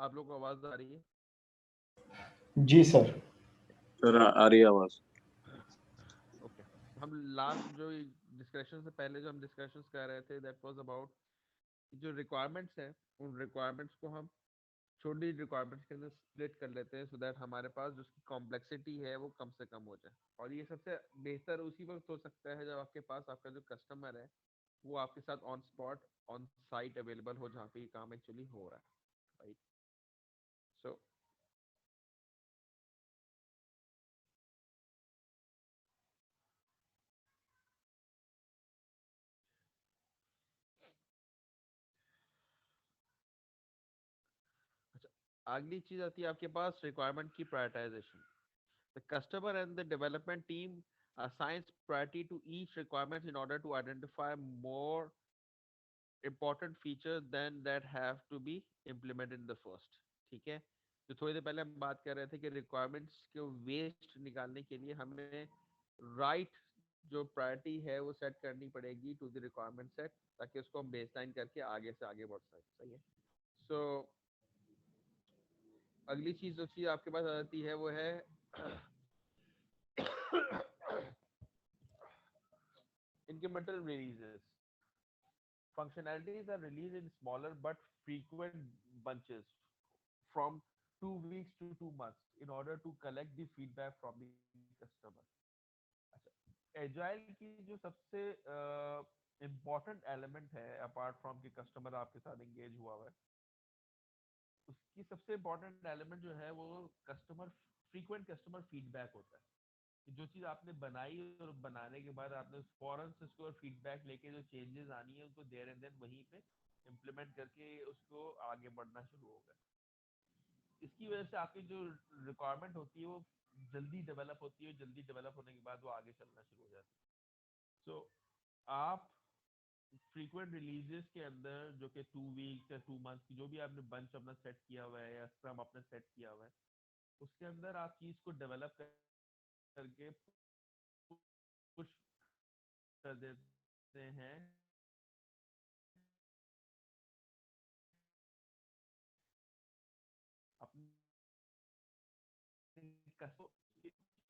आप लोग को आवाज आ रही है? जी सर। सर आ रही है आवाज। ओके। हम लास्ट जो डिस्कशन से पहले जो हम डिस्कशंस कर रहे थे दैट वाज अबाउट जो रिक्वायरमेंट्स हैं, उन रिक्वायरमेंट्स को हम छोटी रिक्वायरमेंट्स के अंदर स्प्लिट कर लेते हैं सो दैट हमारे पास जो उसकी कॉम्प्लेक्सिटी है वो कम से कम हो जाए। और ये सबसे बेहतर उसी वक्त हो सकता है जब आपके पास आपका जो कस्टमर है वो आपके साथ on spot on site available हो जहाँ पे ये काम एक्चुअली हो रहा है, राइट? सो अच्छा, अगली चीज आती है आपके पास रिक्वायरमेंट की prioritisation. The customer and the development team assigns priority to each requirement in order to identify more important features than that have to be implemented in the first। ठीक है, तो थोड़ी देर पहले हम बात कर रहे थे कि रिक्वायरमेंट्स के वेस्ट निकालने के लिए हमें राइट जो प्रायोरिटी है वो सेट करनी पड़ेगी टू द रिक्वायरमेंट सेट, ताकि उसको हम बेसलाइन करके आगे से आगे बढ़ सकें। सही है। सो अगली चीज जो चीज आपके पास आ जाती है वो है incremental releases। Functionalities are released in smaller but frequent bunches from 2 weeks to 2 months in order to collect the feedback from the customer। अच्छा, एजाइल की जो सबसे इम्पोर्टेंट एलिमेंट है अपार्ट फ्रॉम कि कस्टमर आपके साथ एंगेज हुआ हुआ है, उसकी सबसे इम्पोर्टेंट एलिमेंट जो है वो कस्टमर फ्रीक्वेंट कस्टमर फीडबैक होता है। कि जो चीज़ आपने बनाई और बनाने के बाद आपने फौरन से उसको फीडबैक लेके जो चेंजेस आनी है उनको देर एंड देन वहीं पे इम्प्लीमेंट करके उसको आगे बढ़ना शुरू होगा। इसकी वजह से आपकी जो रिक्वायरमेंट होती है वो जल्दी डेवलप होती है, जल्दी डेवलप होने के बाद वो आगे चलना शुरू हो जाती है। सो आप फ्रीक्वेंट रिलीजेस के अंदर जो कि 2 वीक्स या 2 मंथ्स की जो भी आपने बंच अपना सेट किया हुआ है या स्क्रम अपना सेट किया हुआ है, उसके अंदर आप चीज़ को डेवलप करके पुश कर देते हैं अपने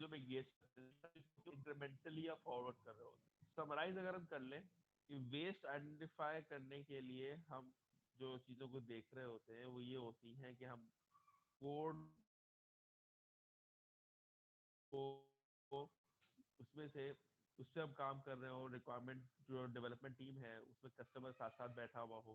जो में ये इंक्रीमेंटली आप फॉरवर्ड कर रहे हो। समराइज अगर हम कर लें कि वेस्ट आइडेंटिफाई करने के लिए हम जो चीज़ों को देख रहे होते हैं वो ये होती हैं कि हम कोड को उसमें से उस पे हम काम कर रहे हो, रिक्वायरमेंट जो डेवलपमेंट टीम है उसमें कस्टमर साथ साथ बैठा हुआ हो,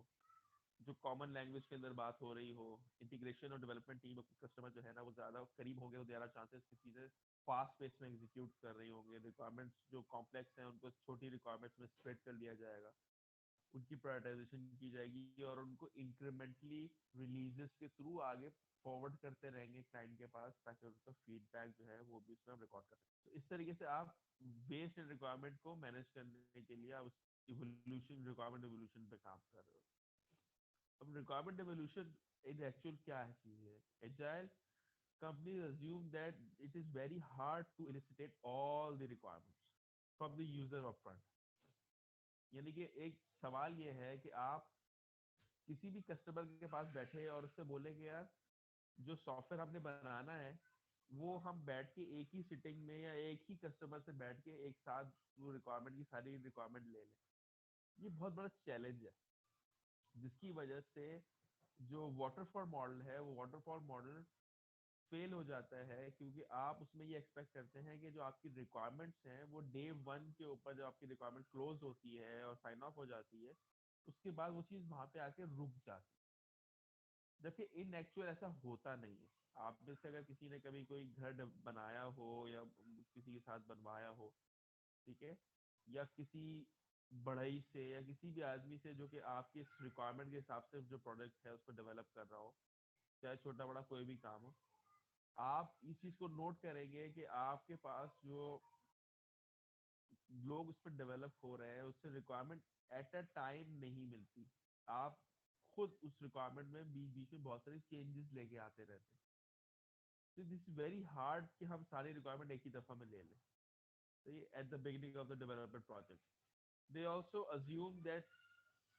जो कॉमन लैंग्वेज के अंदर बात हो रही हो, इंटीग्रेशन और डेवलपमेंट टीम और कस्टमर जो है ना वो ज़्यादा करीब होंगे, तो ज़्यादा चांसेस की चीज़ें फास्ट पेस में एग्जीक्यूट कर रही होंगे। रिक्वायरमेंट्स जो कॉम्प्लेक्स हैं उनको छोटी रिक्वायरमेंट्स में स्प्रेड कर लिया जाएगा, उनकी प्रायोरिटाइजेशन की जाएगी और उनको इंक्रीमेंटली रिलीजेस के थ्रू आगे फॉरवर्ड करते रहेंगे क्लाइंट के पास, ताकि उनका फीडबैक जो है वो भी उसमें हम रिकॉर्ड कर सकें। तो इस तरीके से आप बेस्ड रिक्वायरमेंट को मैनेज करने के लिए आप इवोल्यूशन रिक्वायरमेंट इवोल्यूशन पे काम कर रहे हो। अब रिक्वायरमेंट इवोल्यूशन इन एक्चुअल क्या है चीज़ है? Agile companies assume that it is very hard to elicit all the requirements from the user upfront। यानी कि एक सवाल ये है कि आप किसी भी कस्टमर के पास बैठे और उससे बोले कि यार जो सॉफ्टवेयर हमने बनाना है वो हम बैठ के एक ही सिटिंग में या एक ही कस्टमर से बैठ के एक साथ वो रिक्वायरमेंट की सारी रिक्वायरमेंट ले लें, ये बहुत बड़ा चैलेंज है। जिसकी वजह से जो वाटरफॉल मॉडल है वो वाटरफॉल मॉडल फेल हो जाता है, क्योंकि आप उसमें ये एक्सपेक्ट करते हैं कि जो आपकी रिक्वायरमेंट्स हैं वो डे 1 के ऊपर जब आपकी रिक्वायरमेंट क्लोज होती है और साइन ऑफ हो जाती है उसके बाद वो चीज़ वहाँ पे आके रुक जाती है। जबकि इन एक्चुअल ऐसा होता नहीं है। आप में से अगर किसी ने कभी कोई घर बनाया हो या किसी के साथ बनवाया हो, ठीक है, या किसी बढ़ई से या किसी भी आदमी से जो कि आपकी रिक्वायरमेंट के हिसाब से जो प्रोडक्ट है उसको डेवलप कर रहा हो, चाहे छोटा बड़ा कोई भी काम हो, आप इस चीज़ को नोट करेंगे कि आपके पास जो लोग उस पर डेवलप हो रहे हैं उससे रिक्वायरमेंट एट अ टाइम नहीं मिलती। आप खुद उस रिक्वायरमेंट में बीच बीच में बहुत सारे चेंजेस लेके आते रहते हैं। तो दिस इज वेरी हार्ड कि हम सारी रिक्वायरमेंट एक ही दफ़ा में ले लें। तो ये at the beginning of the development project they also assume that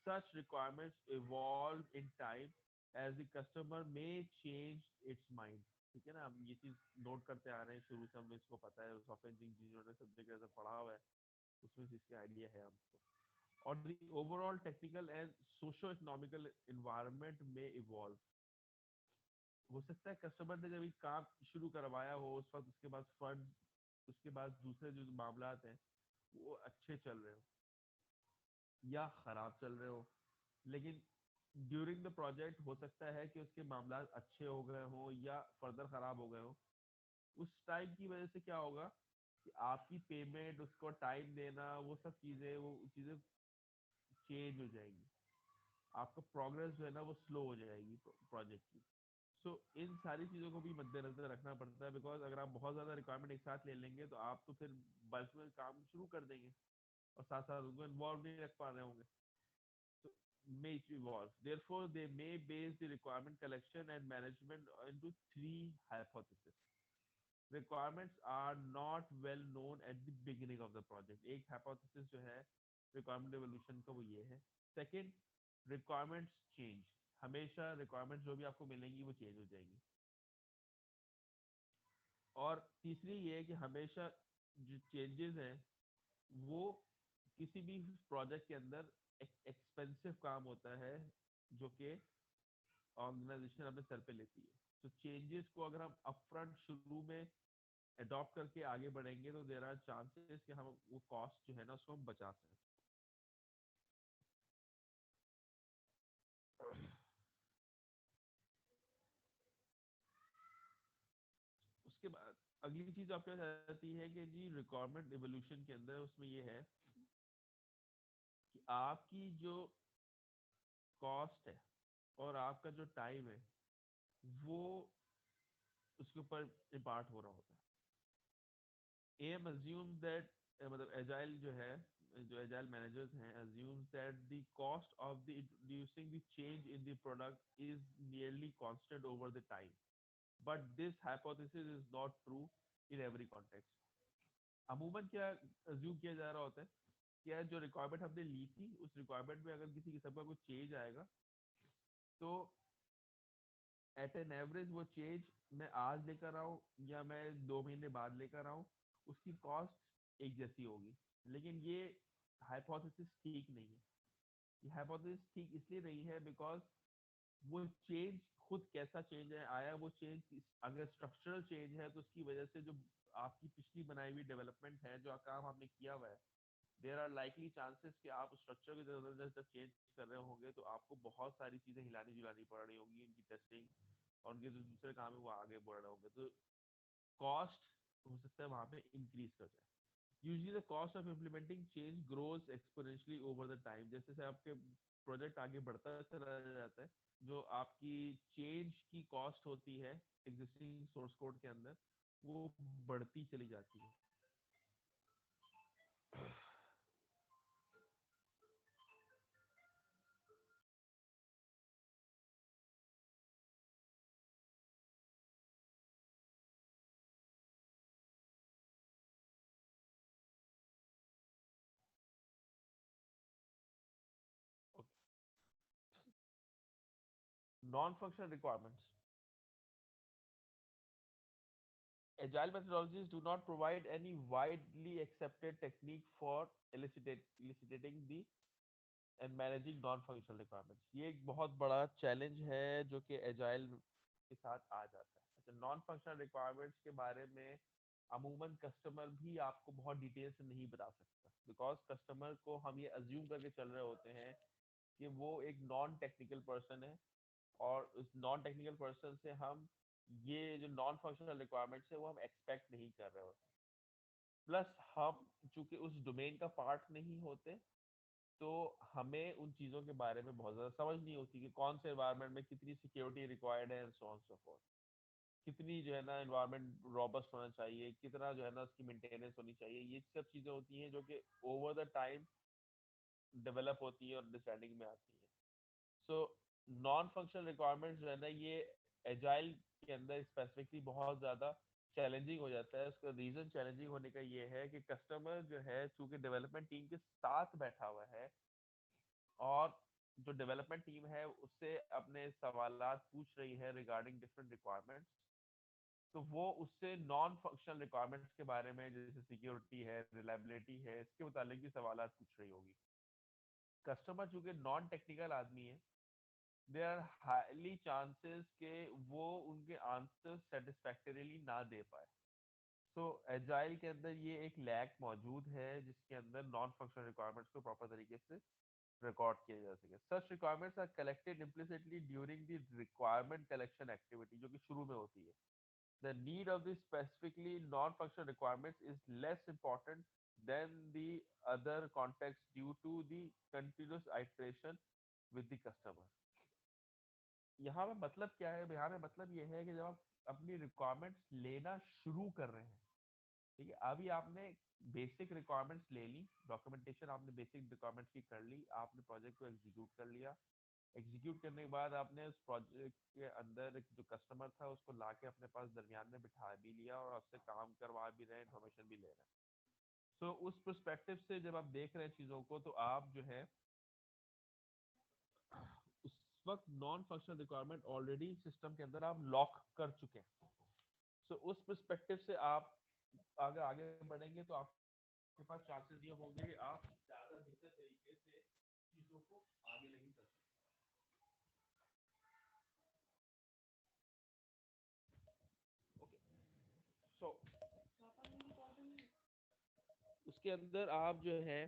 such requirements evolve in time as the customer may change its mind. ठीक है ना, हम ये चीज नोट करते आ रहे हैं शुरू से, हमें इसको पता है, सॉफ्टवेयर इंजीनियरिंग जिन्होंने सब्जेक्ट ऐसा पढ़ा हुआ है उसमें से इसका आइडिया है हमको. और the overall technical and socio-economical environment may evolve. हो सकता है कस्टमर ने जब ये काम शुरू करवाया हो उस वक्त उसके बाद फंड, उसके बाद दूसरे जो मामला हैं वो अच्छे चल रहे हो या खराब चल रहे हो, लेकिन ड्यूरिंग द प्रोजेक्ट हो सकता है कि उसके मामला अच्छे हो गए हो या फर्दर खराब हो गए हो. उस टाइम की वजह से क्या होगा कि आपकी पेमेंट, उसको टाइम देना, वो चीजें चेंज हो जाएंगी. आपका प्रोग्रेस जो है ना वो स्लो हो जाएगी प्रोजेक्ट की. सो इन सारी चीज़ों को भी मद्देनजर रखना पड़ता है, बिकॉज अगर आप बहुत ज़्यादा रिक्वायरमेंट एक साथ ले लेंगे तो आप तो फिर बल्क में काम शुरू कर देंगे और साथ साथ उनको इन्वॉल्व नहीं रख पा रहे होंगे. So may evolve. Therefore, they may base the requirement collection and management into three hypotheses. Requirements are not well known at the beginning of the project. एक hypothesis जो है requirement evolution का वो ये है. Second, requirements change. हमेशा requirements जो भी आपको मिलेंगी वो change हो जाएंगी. और तीसरी ये है कि हमेशा जो changes हैं वो किसी भी प्रोजेक्ट के अंदर एक एक्सपेंसिव काम होता है जो कि ऑर्गेनाइजेशन अपने सर पे लेती है. तो चेंजेस को अगर हम अपफ्रंट शुरू में अडॉप्ट करके आगे बढ़ेंगे तो देयर आर चांसेस कि हम वो कॉस्ट जो है ना उसको हम बचा सकें. उसके बाद अगली चीज आपके पास आती है कि जी रिक्वायरमेंट इवोल्यूशन के अंदर उसमें ये है कि आपकी जो कॉस्ट है और आपका जो टाइम है वो उसके ऊपर इम्पार्ट हो रहा होता है. एम अज्यूम दैट, मतलब एजाइल जो है, जो एजाइल मैनेजर्स हैं, assumes that the cost of the introducing the change in the product is nearly constant over the time, but this hypothesis is not true in every context. अमूमन क्या assume किया जा रहा होता है कि यार जो रिक्वायरमेंट हमने ली थी उस रिक्वायरमेंट में अगर किसी किस्म का कोई चेंज आएगा तो एट एन एवरेज वो चेंज मैं आज लेकर आऊँ या मैं 2 महीने बाद लेकर आऊँ उसकी कॉस्ट एक जैसी होगी. लेकिन ये हाइपोथेसिस ठीक नहीं है. ये हाइपोथेसिस ठीक इसलिए नहीं है बिकॉज वो चेंज खुद कैसा चेंज है आया, वो चेंज अगर स्ट्रक्चरल चेंज है तो उसकी वजह से जो आपकी पिछली बनाई हुई डेवलपमेंट है, जो काम आपने किया हुआ है, देयर आर लाइकली चांसेस कि आप स्ट्रक्चर की जरूरत जब चेंज कर रहे होंगे तो आपको बहुत सारी चीजें हिलानी जुलानी पड़ रही होंगी, उनकी टेस्टिंग और उनके जो दूसरे काम है वो आगे बढ़ रहे होंगे. तो कॉस्ट हो सकता है वहां पे इंक्रीज कर जाए. Usually the cost of implementing change grows exponentially over the time. जैसे जैसे आपके प्रोजेक्ट आगे बढ़ता चला जाता है, जो आपकी चेंज की कॉस्ट होती है एग्जिस्टिंग सोर्स कोड के अंदर वो बढ़ती चली जाती है. Non functional requirements. Agile methodologies do not provide any widely accepted technique for eliciting the and managing non-functional requirements. ये एक बहुत बड़ा चैलेंज है जो कि एजाइल के साथ आ जाता है. अच्छा, नॉन फंक्शनल रिक्वायरमेंट्स के बारे में अमूमन कस्टमर भी आपको बहुत डिटेल से नहीं बता सकता, बिकॉज कस्टमर को हम ये अज्यूम करके चल रहे होते हैं कि वो एक नॉन टेक्निकल पर्सन है और उस नॉन टेक्निकल पर्सन से हम ये जो नॉन फंक्शनल रिक्वायरमेंट्स है वो हम एक्सपेक्ट नहीं कर रहे होते. प्लस हम चूंकि उस डोमेन का पार्ट नहीं होते तो हमें उन चीज़ों के बारे में बहुत ज़्यादा समझ नहीं होती कि कौन से एनवायरनमेंट में कितनी सिक्योरिटी रिक्वायर्ड है and so on so fourth, कितनी जो है ना एनवायरनमेंट रॉबस्ट होना चाहिए, कितना जो है ना उसकी मेंटेनेंस होनी चाहिए. ये सब चीज़ें होती हैं जो कि ओवर द टाइम डेवलप होती है और अंडरस्टैंडिंग में आती है. सो नॉन फंक्शनल रिक्वायरमेंट्स जो है ना ये एजाइल के अंदर स्पेसिफिकली बहुत ज़्यादा चैलेंजिंग हो जाता है. उसका रीज़न चैलेंजिंग होने का ये है कि कस्टमर जो है चूंकि डेवलपमेंट टीम के साथ बैठा हुआ है और जो डेवलपमेंट टीम है उससे अपने सवालात पूछ रही है रिगार्डिंग डिफरेंट रिक्वायरमेंट्स, तो वो उससे नॉन फंक्शनल रिक्वायरमेंट्स के बारे में, जैसे सिक्योरिटी है, रिलायबिलिटी है, इसके मुतालिक भी सवालात पूछ रही होगी। कस्टमर चूंकि नॉन टेक्निकल आदमी है, देर आर हाईली चांसेस के वो उनके आंसर सेटिस्फैक्टरीली ना दे पाए। तो एजाइल के अंदर ये एक लैक मौजूद है जिसके अंदर नॉन फंक्शनल रिक्वायरमेंट्स को प्रॉपर तरीके से रिकॉर्ड किया जा सके। Such requirements are collected implicitly during the requirement collection activity, जो कि शुरू में होती है। The need of the specifically non-functional requirements is less important than the other context due to the continuous iteration with the customer. यहाँ पे मतलब क्या है? यहाँ पे मतलब ये है कि जब आप अपनी रिक्वायरमेंट्स लेना शुरू कर रहे हैं, ठीक है, अभी आपने बेसिक रिक्वायरमेंट्स ले ली, डॉक्यूमेंटेशन आपने बेसिक रिक्वायरमेंट्स की कर ली, आपने प्रोजेक्ट को एग्जीक्यूट कर लिया। एग्जीक्यूट करने के बाद आपने उस प्रोजेक्ट के अंदर एक जो कस्टमर था उसको लाके अपने पास दरमियान में बिठा भी लिया और आपसे काम करवा भी रहे हैं, इन्फॉर्मेशन भी ले रहे हैं। तो उस पर्सपेक्टिव से जब आप देख रहे हैं चीज़ों को, तो आप जो है उस वक्त non functional requirement already system के अंदर आप लॉक कर चुके हैं। तो उस पर्सपेक्टिव से आप अगर आगे बढ़ेंगे तो आपके पास चांसेस ये होंगे कि आप ज़्यादा बेहतर तरीके से चीज़ों को आगे लेके चल सकते हैं। ओके, सो उसके अंदर आप जो है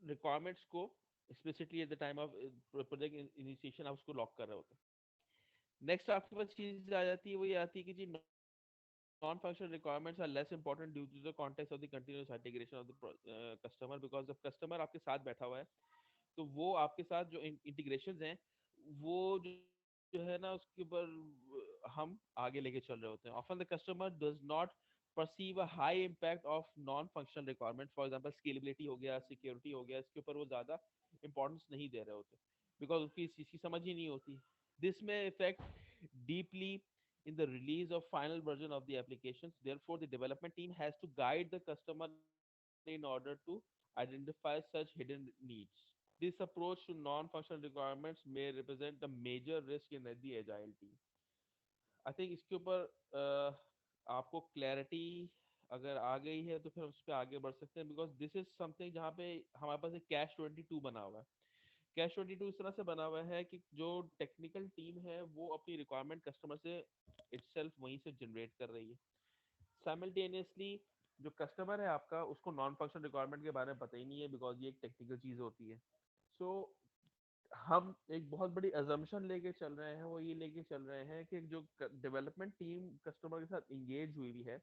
रिक्वायरमेंट्स को specifically at the time of project initiation आप उसको लॉक कर रहे होते हैं। नेक्स्ट आपके पास चीज आ जाती है, वो ये आती है कि जी non functional requirements are less important due to the context of the continuous integration of the customer, because जब कस्टमर आपके साथ बैठा हुआ है तो वो आपके साथ जो इंटीग्रेशंस हैं वो जो है ना उसके ऊपर हम आगे लेके चल रहे होते हैं। Often the customer does not perceive a high impact of non functional requirement, for example scalability हो गया, सिक्योरिटी हो गया, इसके ऊपर वो ज़्यादा इंपॉर्टेंस नहीं दे रहे होते बिकॉज उसकी इसकी समझ ही नहीं होती। दिस में effect deeply in the release of final version of the applications. Therefore, the development team has to guide the customer in order to identify such hidden needs. This approach to non-functional requirements may represent a major risk in the agile team. I think इसके ऊपर आपको clarity अगर आ गई है तो फिर हम उस पर आगे बढ़ सकते हैं, बिकॉज दिस इज समथिंग जहाँ पे हमारे पास एक कैश 22 बना हुआ है। कैश 22 इस तरह से बना हुआ है कि जो टेक्निकल टीम है वो अपनी रिक्वायरमेंट कस्टमर से इटसेल्फ वहीं से जनरेट कर रही है। साइमल्टेनियसली जो कस्टमर है आपका उसको नॉन फंक्शनल रिक्वायरमेंट के बारे में पता ही नहीं है, बिकॉज ये एक टेक्निकल चीज़ होती है। सो हम एक बहुत बड़ी अजम्पशन लेके चल रहे हैं, वो ये लेके चल रहे हैं कि जो डेवलपमेंट टीम कस्टमर के साथ इंगेज हुई भी है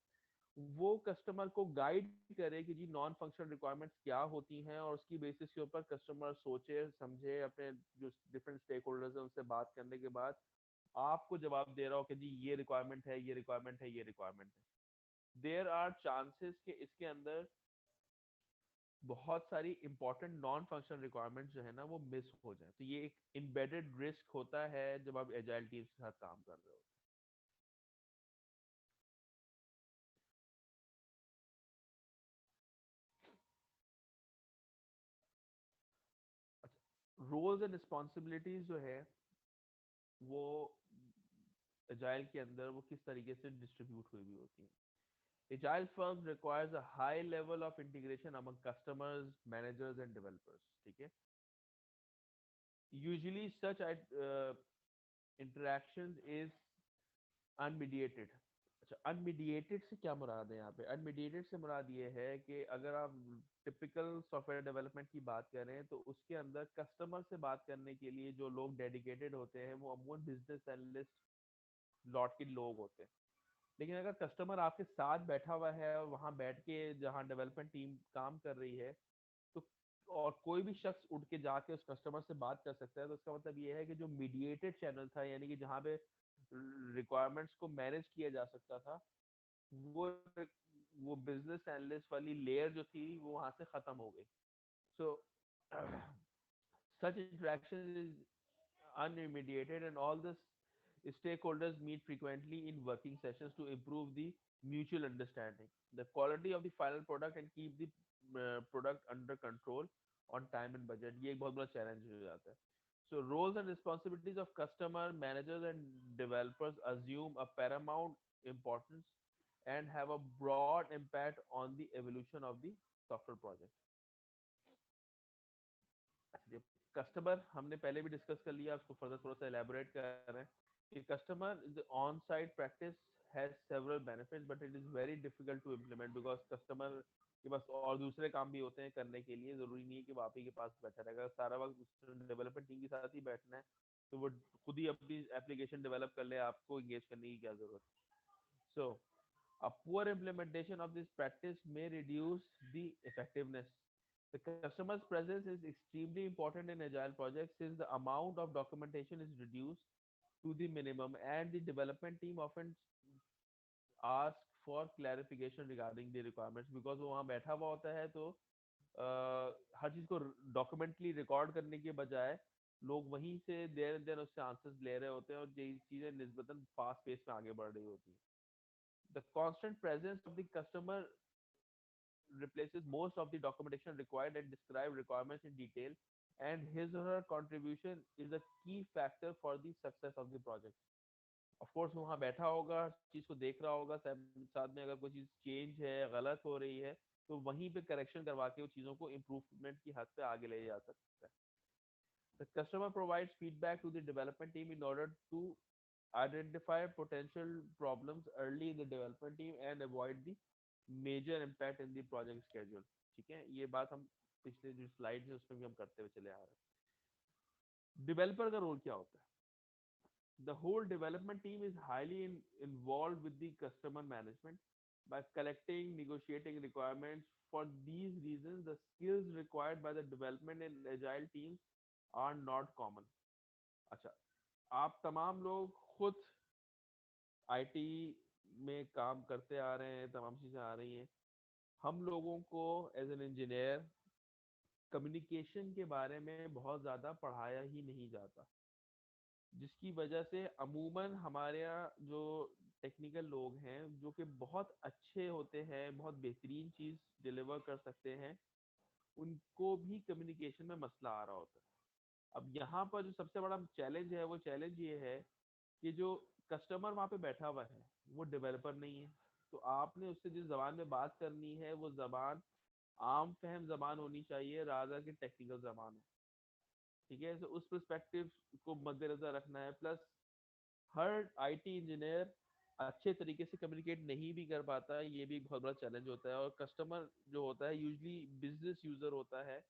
वो कस्टमर को गाइड करे कि जी नॉन फंक्शनल रिक्वायरमेंट्स क्या होती हैं, और उसकी बेसिस के ऊपर कस्टमर सोचे समझे, अपने जो डिफरेंट स्टेक होल्डर्स हैं उनसे बात करने के बाद आपको जवाब दे रहा हो कि जी ये रिक्वायरमेंट है, ये रिक्वायरमेंट है, ये रिक्वायरमेंट है। देयर आर चांसेस कि इसके अंदर बहुत सारी इंपॉर्टेंट नॉन फंक्शनल रिक्वायरमेंट्स जो है ना वो मिस हो जाए, तो ये एक इम्बेडेड रिस्क होता है जब आप एजाइल टीम के साथ काम कर रहे हो। अच्छा, रोल्स एंड रिस्पॉन्सिबिलिटीज जो है वो एजाइल के अंदर वो किस तरीके से डिस्ट्रीब्यूट हुई हुई होती है। Agile firms requires a high level of integration among customers, managers and developers, ठीक है। Usually such interaction is unmediated. अच्छा, अनमीडिएटेड से क्या मुराद है यहाँ पे? अनमीडिएटेड से मुराद ये है कि अगर आप टिपिकल सॉफ्टवेयर डेवलपमेंट की बात करें तो उसके अंदर कस्टमर से बात करने के लिए जो लोग डेडिकेटेड होते हैं वो अमूमन बिजनेस एनालिस्ट लॉट के लोग होते हैं। लेकिन अगर कस्टमर आपके साथ बैठा हुआ है और वहाँ बैठ के जहाँ डेवलपमेंट टीम काम कर रही है, तो और कोई भी शख्स उठ के जाके उस कस्टमर से बात कर सकता है, तो उसका मतलब ये है कि जो मीडिएटेड चैनल था, यानी कि जहाँ पे रिक्वायरमेंट्स को मैनेज किया जा सकता था, वो वो बिजनेस एनालिस्ट वाली लेयर जो थी वो वहाँ से खत्म हो गई। सो such interaction is unmediated and all the stakeholders meet frequently in working sessions to improve the mutual understanding, the quality of the final product and keep the product under control on time and budget. ये एक बहुत बड़ा challenge हो जाता है. So roles and responsibilities of customer managers and developers assume a paramount importance and have a broad impact on the evolution of the software project. Customer हमने पहले भी डिस्कस कर लिया, उसको फर्दर थोड़ा सा एलैबोरेट कर रहे हैं कि customer on site practice has several benefits but it is very difficult to implement because customer के पास और दूसरे काम भी होते हैं करने के लिए. जरूरी नहीं है कि वो आप ही के पास बैठा रहेगा सारा वक्त. डेवलपमेंट टीम के साथ ही बैठना है तो वो खुद ही अपनी एप्लीकेशन डेवलप कर ले, आपको इंगेज करने की क्या जरूरत. सो a poor implementation of this practice may reduce the effectiveness. The customer's presence is extremely important in agile projects since the amount of documentation is reduced to the minimum and the development team often ask for clarification regarding the requirements because वो वहाँ बैठा हुआ होता है तो हर चीज को documentally record करने के बजाय लोग वहीं से देर देर उससे आंसर्स ले रहे होते हैं और ये चीजें निस्बतन फास्ट पेस में आगे बढ़ रही होती है. The constant presence of the customer replaces most of the documentation required and describe requirements in detail, and his or her contribution is a key factor for the success of the project. Of course वो वहाँ बैठा होगा, चीज को देख रहा होगा, साथ में अगर कोई चीज चेंज है, गलत हो रही है तो वहीं पे करेक्शन करवा के वो चीजों को इम्प्रूवमेंट की हद पे आगे ले जा सकता है. The customer provides feedback to the development team in order to identify potential problems early in the development team and avoid the major impact in the project schedule. ठीक है, ये बात हम पिछले जो स्लाइड है उसमें भी हम करते हुए चले आ रहे हैं. डेवलपर का रोल क्या होता है? The whole development team is highly involved with the customer management by collecting, negotiating requirements. For these reasons, the skills required by the development and agile teams are not common. अच्छा, आप तमाम लोग खुद IT में काम करते आ रहे हैं, तमाम चीजें आ रही हैं. हम लोगों को एज एन इंजीनियर कम्युनिकेशन के बारे में बहुत ज़्यादा पढ़ाया ही नहीं जाता, जिसकी वजह से अमूमन हमारे यहाँ जो टेक्निकल लोग हैं जो कि बहुत अच्छे होते हैं, बहुत बेहतरीन चीज़ डिलीवर कर सकते हैं, उनको भी कम्युनिकेशन में मसला आ रहा होता है. अब यहाँ पर जो सबसे बड़ा चैलेंज है वो चैलेंज ये है कि जो कस्टमर वहाँ पे बैठा हुआ है वो डेवलपर नहीं है, तो आपने उससे जिस जबान में बात करनी है वो जबान आम फहम जबान होनी चाहिए रादर की टेक्निकल जबान हो. ठीक है, तो उस पर्सपेक्टिव को मद्देनजर रखना है. प्लस हर आईटी इंजीनियर अच्छे तरीके से कम्युनिकेट नहीं भी कर पाता है, ये भी एक बहुत बड़ा चैलेंज होता है. और कस्टमर जो होता है यूजली बिजनेस यूजर होता है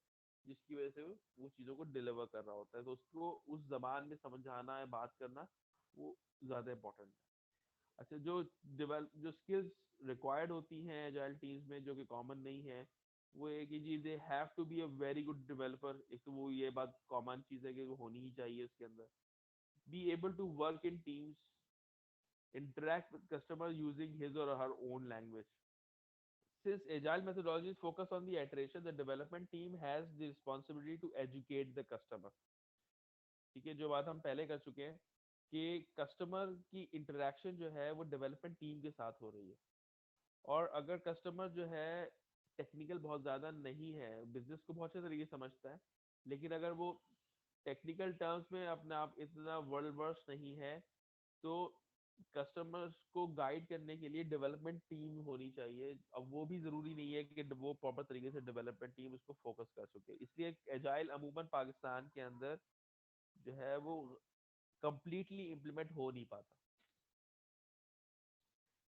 जिसकी वजह से वो चीज़ों को डिलीवर कर रहा होता है, तो उसको उस जबान में समझाना है, बात करना वो ज़्यादा इम्पोर्टेंट है. अच्छा, जो स्किल्स रिक्वायर्ड होती हैं एजाइल टीम्स में जो कि कॉमन नहीं है वो है कि जी they have to be a very good developer. एक तो वो ये बात कॉमन चीज़ है कि वो होनी ही चाहिए उसके अंदर. Be able to work in teams, interact with customer using his or her own language. Since agile methodologies focus on the iteration, the development team has the responsibility to educate the customer. ठीक है, जो बात हम पहले कर चुके हैं कि कस्टमर की इंटरेक्शन जो है वो डेवलपमेंट टीम के साथ हो रही है, और अगर कस्टमर जो है टेक्निकल बहुत ज़्यादा नहीं है, बिजनेस को बहुत अच्छे तरीके से समझता है, लेकिन अगर वो टेक्निकल टर्म्स में अपने आप इतना वर्ल्ड वर्स नहीं है, तो कस्टमर्स को गाइड करने के लिए डेवलपमेंट टीम होनी चाहिए. अब वो भी जरूरी नहीं है कि वो प्रॉपर तरीके से डेवलपमेंट टीम उसको फोकस कर सके, इसलिए एजाइल अमूमन पाकिस्तान के अंदर जो है वो कंप्लीटली इम्प्लीमेंट हो नहीं पाता.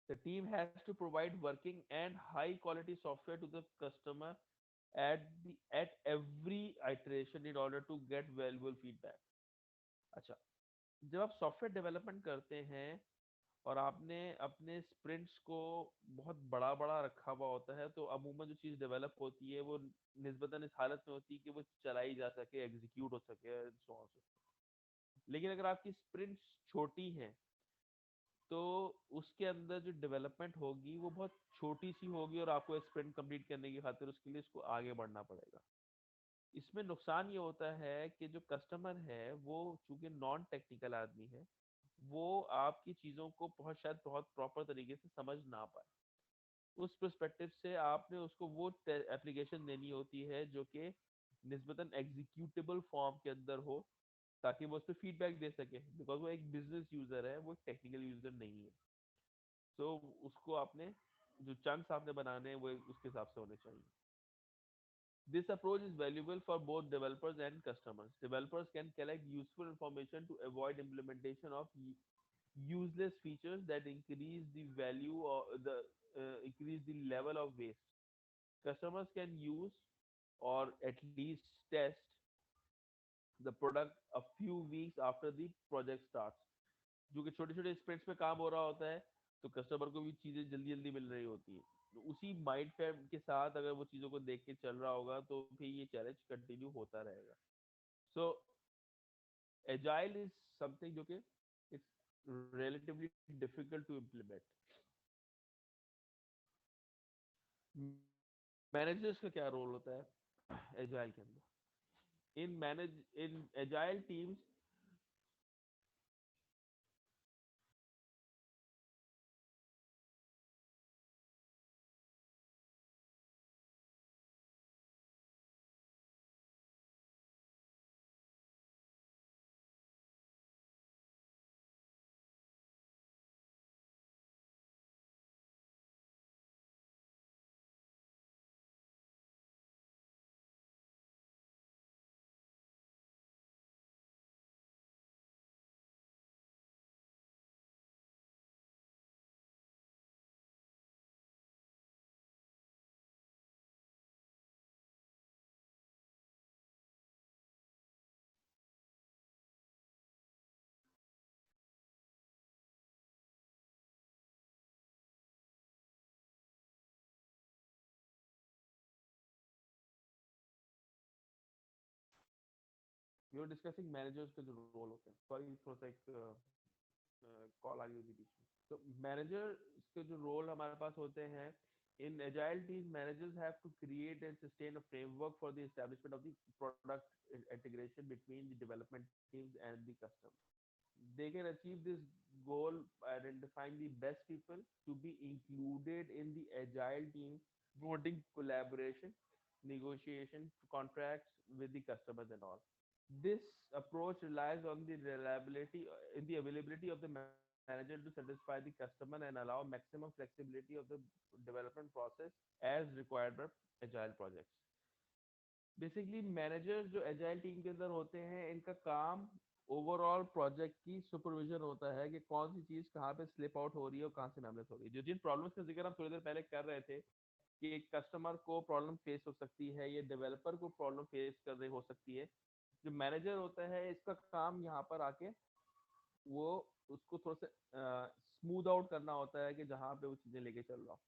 The team has to provide working and high quality software to the customer at every iteration in order to get valuable feedback. अच्छा, जब आप सॉफ्टवेयर डेवलपमेंट करते हैं और आपने अपने स्प्रिंट्स को बहुत बड़ा बड़ा रखा हुआ होता है, तो अमूमन जो चीज़ डेवलप होती है वो निस्बतन इस हालत में होती है कि वो चलाई जा सके, एग्जीक्यूट हो सके, so on so forth. लेकिन अगर आपकी स्प्रिंट्स छोटी हैं तो उसके अंदर जो डेवलपमेंट होगी वो बहुत छोटी सी होगी और आपको स्प्रिंट कंप्लीट करने की खातिर उसके लिए इसको आगे बढ़ना पड़ेगा. इसमें नुकसान ये होता है कि जो कस्टमर है वो चूंकि नॉन टेक्निकल आदमी है, वो आपकी चीज़ों को बहुत शायद बहुत प्रॉपर तरीके से समझ ना पाए. उस पर्सपेक्टिव से आपने उसको वो एप्लीकेशन देनी होती है जो कि निस्बतन एग्जीक्यूटेबल फॉर्म के अंदर हो, ताकि वो उस पर फीडबैक दे सके, बिकॉज वो एक बिजनेस यूजर है, वो टेक्निकल यूजर नहीं है। तो उसको आपने जो चंक्स आपने बनाने हैं वो उसके हिसाब से होने चाहिए। This approach is valuable for both developers and customers. Developers can collect useful information to avoid implementation of useless features that increase the value or increase the level of waste. Customers can use or at least test the product a few weeks after the project starts. जो कि छोटे छोटे sprints में काम हो रहा होता है, तो कस्टमर को भी चीजें जल्दी जल्दी मिल रही होती है। तो उसी माइंड फ्रेम के साथ अगर वो चीजों को देख के चल रहा होगा तो फिर ये चैलेंज कंटिन्यू होता रहेगा। सो एजाइल इज समथिंग जो कि it's relatively difficult to implement. Managers का क्या रोल होता है एजाइल के अंदर? In agile teams, you are discussing managers का जो रोल होता है। सॉरी थोड़ा सा एक कॉल आ गई थी बीच में। तो मैनेजर के जो रोल हमारे पास होते हैं, in agile team managers have to create and sustain a framework for the establishment of the product integration between the development teams and the customer. They can achieve this goal by identifying the best people to be included in the agile team, promoting collaboration, negotiation, contracts with the customers and all. This approach relies on the reliability in the availability of the manager to satisfy the customer and allow maximum flexibility of the development process as required by agile projects. Basically managers जो agile team के अंदर होते हैं, इनका काम overall project की supervision होता है कि कौन सी चीज कहाँ पे स्लिप आउट हो रही है और कहाँ से मैनेज हो रही है। जो जिन प्रॉब्लम्स का जिक्र हम थोड़ी देर पहले कर रहे थे कि एक कस्टमर को प्रॉब्लम फेस हो सकती है या डेवलपर को प्रॉब्लम फेस कर रही हो सकती है, जो मैनेजर होता है इसका काम यहाँ पर आके वो उसको थोड़ा सा स्मूथ आउट करना होता है कि जहाँ पे वो चीजें लेके चल रहा हो।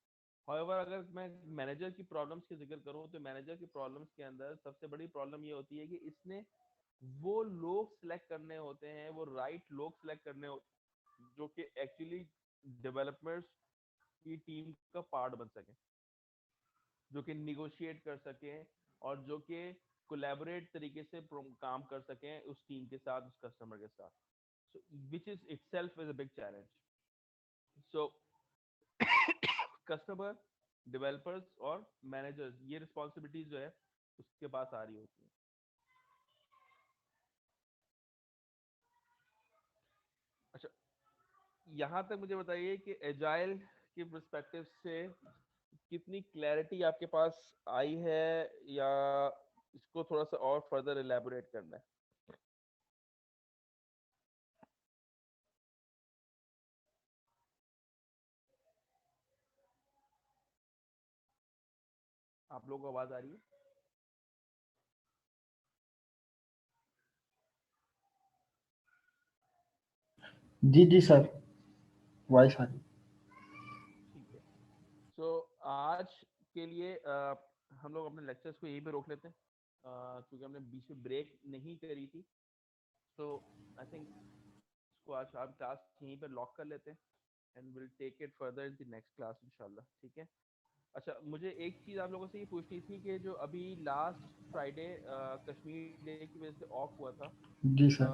However, अगर मैं मैनेजर की प्रॉब्लम्स की जिक्र करूँ तो मैनेजर की प्रॉब्लम्स के अंदर सबसे बड़ी प्रॉब्लम ये होती है कि इसने वो लोग सिलेक्ट करने होते हैं, वो राइट लोग सिलेक्ट करने जो कि एक्चुअली डेवलपर्स की टीम का पार्ट बन सके, जो कि निगोशिएट कर सके और जो कि कोलैबोरेट तरीके से काम कर सकें उस टीम के साथ, उस कस्टमर के साथ। So, which is itself is a big challenge. So customer, developers और मैनेजर्स, ये रिस्पॉन्सिबिलिटीज जो है उसके पास आ रही होती है। अच्छा, यहाँ तक मुझे बताइए कि एजाइल के पर्सपेक्टिव से कितनी क्लैरिटी आपके पास आई है या इसको थोड़ा सा और फर्दर इलेबोरेट करना है? आप लोगों को आवाज आ रही है? जी जी सर, वॉइस आ रही। ठीक है। सो आज के लिए हम लोग अपने लेक्चर्स को यहीं पे रोक लेते हैं, क्योंकि हमने बीच में ब्रेक नहीं करी थी। सो आई थिंक इसको आज हम क्लास यहीं पे लॉक कर लेते हैं and will take it further in the next class इंशाल्लाह। ठीक है। अच्छा, मुझे एक चीज़ आप लोगों से ये पूछनी थी कि जो अभी लास्ट फ्राइडे कश्मीर डे की वजह से ऑफ हुआ था, जी सर।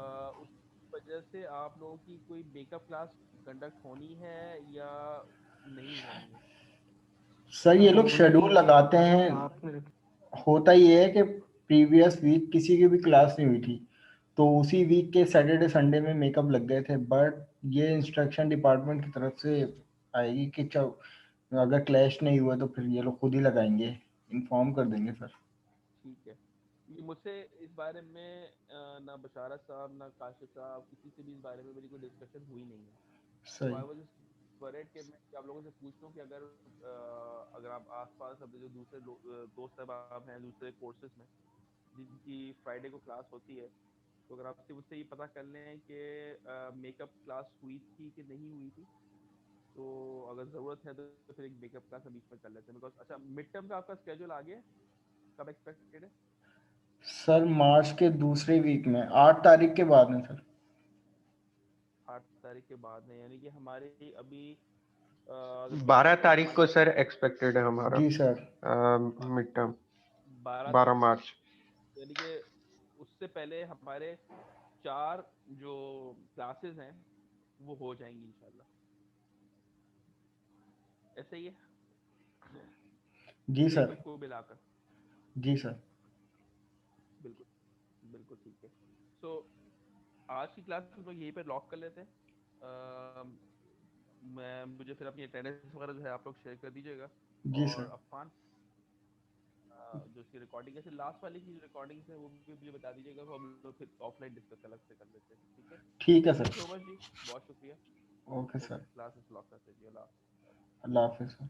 उस वजह से आप लोगों की कोई बेकअप क्लास कंडक्ट होनी है या नहीं होनी है? सर ये लोग शेड्यूल लगाते हैं, आपने होता ये है कि प्रीवियस वीक किसी की भी क्लास नहीं हुई थी, तो उसी वीक के सैटरडे संडे में मेकअप लग गए थे, बट ये इंस्ट्रक्शन डिपार्टमेंट की तरफ से आएगी कि अगर क्लैश नहीं हुआ तो फिर ये लोग खुद ही लगाएंगे, इन्फॉर्म कर देंगे सर। ठीक है। ये मुझसे इस बारे में ना बशारत साहब ना काशिफ साहब किसी से भी इस बारे में मेरी कोई डिस्कशन हुई नहीं है। तो सही। आई वाज वरीड कि मैं आप लोगों से पूछ लूं कि अगर आप आसपास अपने जो दूसरे दोस्त साहब हैं दूसरे कोर्सेज में जिनकी फ्राइडे को क्लास होती है, तो अगर आपसे मुझसे ये पता कर लें कि मेकअप क्लास हुई थी कि नहीं हुई थी, तो अगर ज़रूरत है तो फिर एक मेकअप क्लास हम बीच में कर लेते हैं। बिकॉज अच्छा, मिड टर्म का आपका स्केड्यूल आ गया है? कब एक्सपेक्टेड है? सर मार्च के दूसरे वीक में 8 तारीख के बाद में सर। 8 तारीख के बाद में, यानी कि हमारी अभी 12 तारीख को सर एक्सपेक्टेड है हमारा जी सर। मिड टर्म, 12 12 तारीख, मार्च। यानी कि उससे पहले हमारे 4 जो क्लासेस हैं वो हो जाएंगी इंशाल्लाह। ऐसे ही है जी एक सर। वीक को मिलाकर। जी सर। बिल्कुल बिल्कुल ठीक है। सो आज की क्लास हम लोग यहीं पे लॉक कर लेते हैं। मुझे फिर अपनी अटेंडेंस वगैरह जो है आप लोग शेयर कर दीजिएगा। जी और सर। अफान, जो इसकी रिकॉर्डिंग है, फिर लास्ट वाली की रिकॉर्डिंग्स है वो भी मुझे बता दीजिएगा, वो हम लोग फिर ऑफलाइन डिस्कस अलग से कर लेते हैं। ठीक है, ठीक है thank sir. You so much जी, बहुत शुक्रिया। Okay okay, sir. Class lock करते हैं जी, अल्लाह हाफ़िज़। अल्लाह हाफिज सर।